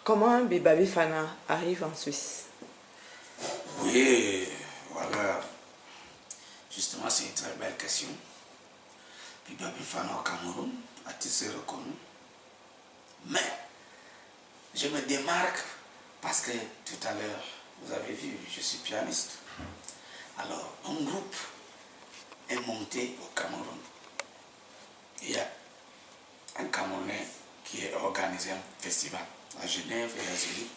Comment Biba Bifana arrive en Suisse? Oui, voilà. Justement, c'est une très belle question. Biba Bifana au Cameroun a été reconnu. Mais je me démarque parce que tout à l'heure, vous avez vu, je suis pianiste. Alors, un groupe est monté au Cameroun. Il y a un Camerounais qui a organisé un festival à Genève et à Zurich.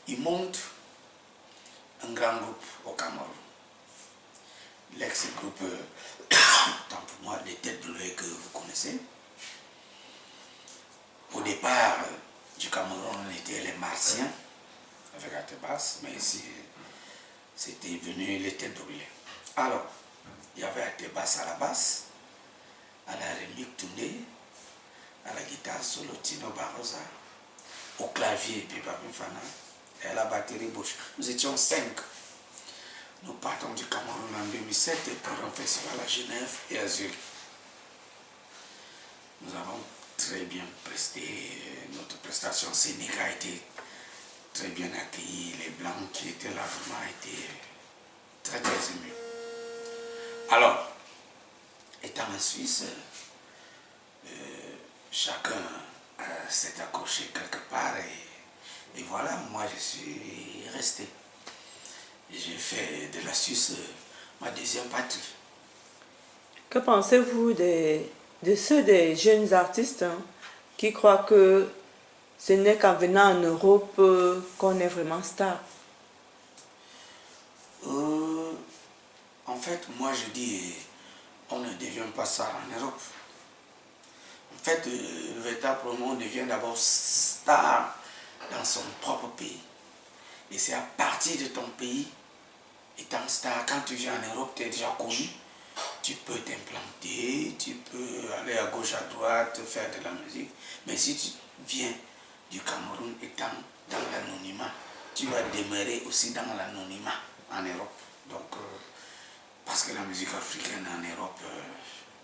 Il monte un grand groupe au Cameroun. L'ex-groupe, tant pour moi, les Têtes Brûlées que vous connaissez. Au départ du Cameroun, on était les Martiens avec Atebas, mais ici, c'était venu les Têtes Brûlées. Alors, il y avait Atebas à la basse, à la Rémique Toundé, à la guitare solo Tino Barrosa, au clavier Biba Bifana et à la batterie Bush. Nous étions 5. Nous partons du Cameroun en 2007 pour un festival à Genève et à Zurich. Nous avons très bien presté, notre prestation scénique a été très bien accueillie. Les Blancs qui étaient là vraiment étaient très très émus. Alors, étant en Suisse, chacun s'est accroché quelque part et voilà, moi je suis resté. J'ai fait de la Suisse ma deuxième patrie. Que pensez-vous de ceux des jeunes artistes qui croient que ce n'est qu'en venant en Europe qu'on est vraiment star? En fait, moi je dis, on ne devient pas star en Europe. En fait, véritablement, on devient d'abord star dans son propre pays. Et c'est à partir de ton pays, étant star, quand tu viens en Europe, tu es déjà connu. Tu peux t'implanter, tu peux aller à gauche, à droite, faire de la musique. Mais si tu viens du Cameroun étant dans l'anonymat, tu vas demeurer aussi dans l'anonymat en Europe. Donc, parce que la musique africaine en Europe,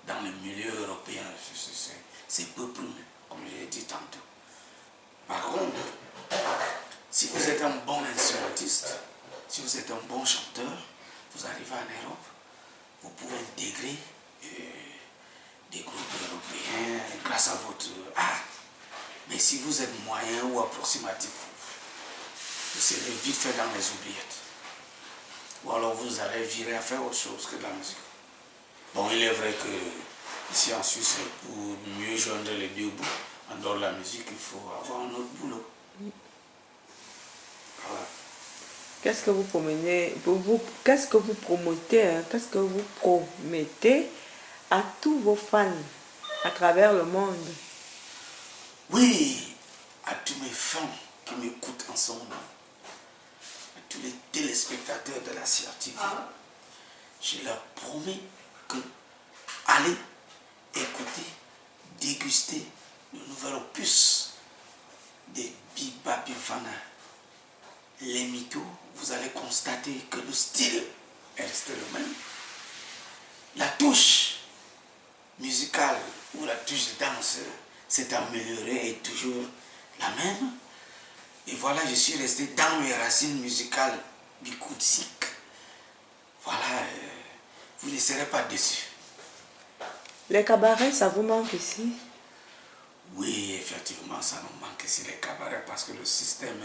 dans le milieu européen, c'est peu plus, comme j'ai dit tantôt. Par contre, si vous êtes un bon instrumentiste, si vous êtes un bon chanteur, vous arrivez en Europe, vous pouvez intégrer des groupes européens grâce à votre art. Mais si vous êtes moyen ou approximatif, vous serez vite fait dans les oubliettes. Ou alors vous allez virer à faire autre chose que de la musique. Bon, il est vrai que ici en Suisse, pour mieux joindre les deux bouts, en dehors de la musique, il faut avoir un autre boulot. Voilà. Qu'est-ce que vous promettez, qu'est-ce que vous promotez, qu'est-ce que vous promettez à tous vos fans à travers le monde? Oui, à tous mes fans qui m'écoutent en ce moment, à tous les téléspectateurs de la CRTV, je leur promets que allez écouter, déguster le nouvel opus de Biba Bifana. Les mythos, vous allez constater que le style est resté le même. La touche musicale ou la touche de danse s'est améliorée et toujours la même. Et voilà, je suis resté dans mes racines musicales bikoutsiques. Voilà, vous ne serez pas déçus. Les cabarets, ça vous manque ici? Oui, effectivement, ça nous manque ici les cabarets parce que le système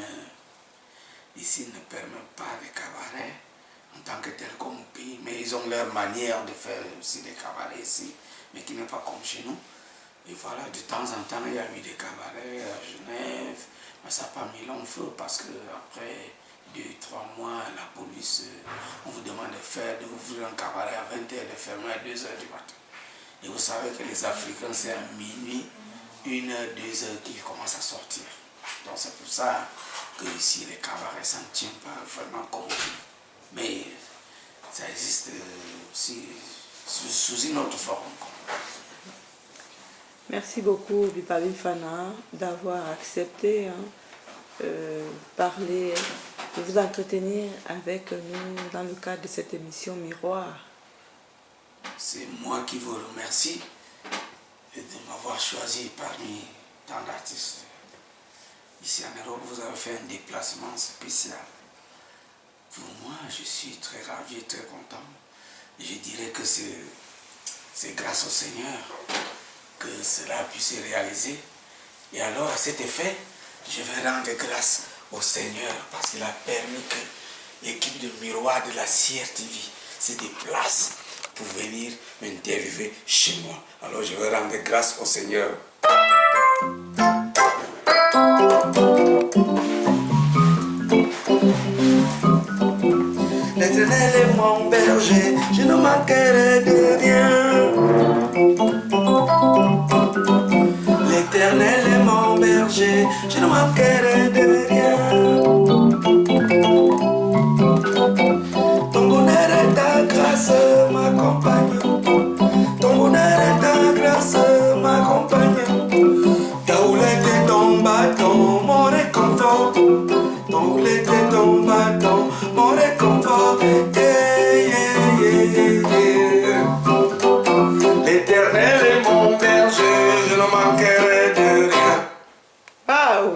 ici ne permet pas les cabarets en tant que tel comme au pays. Mais ils ont leur manière de faire aussi des cabarets ici, mais qui n'est pas comme chez nous. Et voilà, de temps en temps, il y a eu des cabarets à Genève, mais ça n'a pas mis long feu parce qu'après 2-3 mois, la police, on vous demande d'ouvrir un cabaret à 20h, de fermer à 2h du matin. Et vous savez que les Africains, c'est à minuit, 1h, 2h qu'ils commencent à sortir. Donc c'est pour ça que ici, les cabarets, ça ne tient pas vraiment comme au pays. Mais ça existe aussi sous une autre forme. Merci beaucoup, Biba Bifana, d'avoir accepté parler, de vous entretenir avec nous dans le cadre de cette émission Miroir. C'est moi qui vous remercie de m'avoir choisi parmi tant d'artistes. ici en Europe, vous avez fait un déplacement spécial. Pour moi, je suis très ravi et très content. Je dirais que c'est grâce au Seigneur que cela a pu se réaliser. Et alors, à cet effet, je vais rendre grâce au Seigneur parce qu'il a permis que l'équipe de Miroir de la CRTV se déplace pour venir m'interviewer chez moi. Alors, je vais rendre grâce au Seigneur. L'Éternel est mon berger, je ne manquerai de rien. L'Éternel est mon berger, je ne manquerai de rien. Ton bonheur et ta grâce m'accompagnent. Ton bonheur et ta grâce m'accompagnent. Ta houlette et ton bâton, mon réconfort. Ton houlette et ton bâton, mon réconfort. L'Éternel est mon berger, je ne manquerai de rien. Waouh!